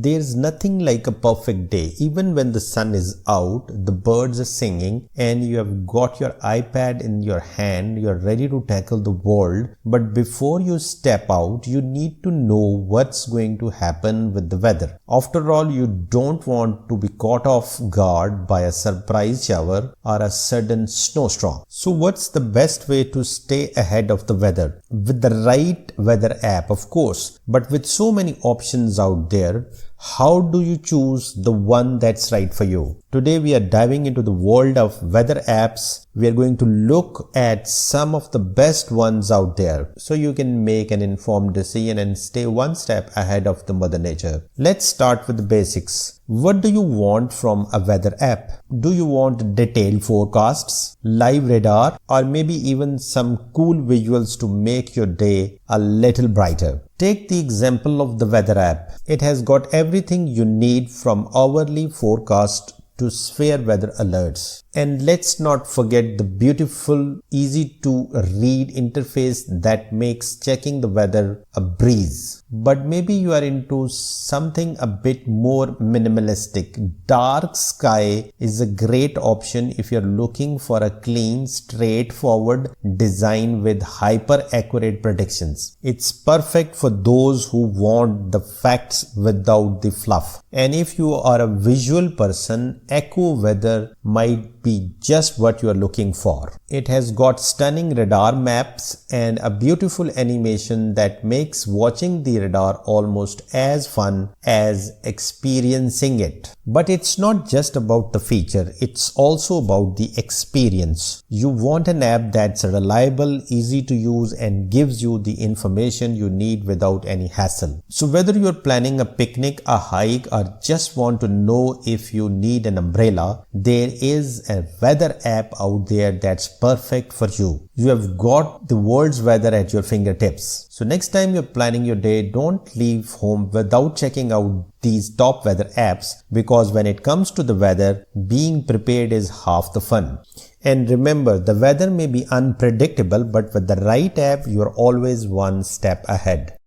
There's nothing like a perfect day. Even when the sun is out, the birds are singing, and you have got your iPad in your hand, you're ready to tackle the world. But before you step out, you need to know what's going to happen with the weather. After all, you don't want to be caught off guard by a surprise shower or a sudden snowstorm. So what's the best way to stay ahead of the weather? With the right weather app, of course, but with so many options out there, how do you choose the one that's right for you? Today we are diving into the world of weather apps. We are going to look at some of the best ones out there so you can make an informed decision and stay one step ahead of the Mother Nature. Let's start with the basics. What do you want from a weather app? Do you want detailed forecasts, live radar, or maybe even some cool visuals to make your day a little brighter? Take the example of the weather app. It has got everything you need from hourly forecast to severe weather alerts. And let's not forget the beautiful, easy to read interface that makes checking the weather a breeze. But maybe you are into something a bit more minimalistic. Dark sky is a great option if you're looking for a clean, straightforward design with hyper accurate predictions. It's perfect for those who want the facts without the fluff. And if you are a visual person, AccuWeather might be just what you are looking for. It has got stunning radar maps and a beautiful animation that makes watching the radar almost as fun as experiencing it. But it's not just about the feature, it's also about the experience. You want an app that's reliable, easy to use, and gives you the information you need without any hassle. So whether you're planning a picnic, a hike, or just want to know if you need an umbrella, there is a weather app out there that's perfect for you. You have got the world's weather at your fingertips. So next time you're planning your day, don't leave home without checking out these top weather apps, because when it comes to the weather, being prepared is half the fun. And remember, the weather may be unpredictable, but with the right app, you're always one step ahead.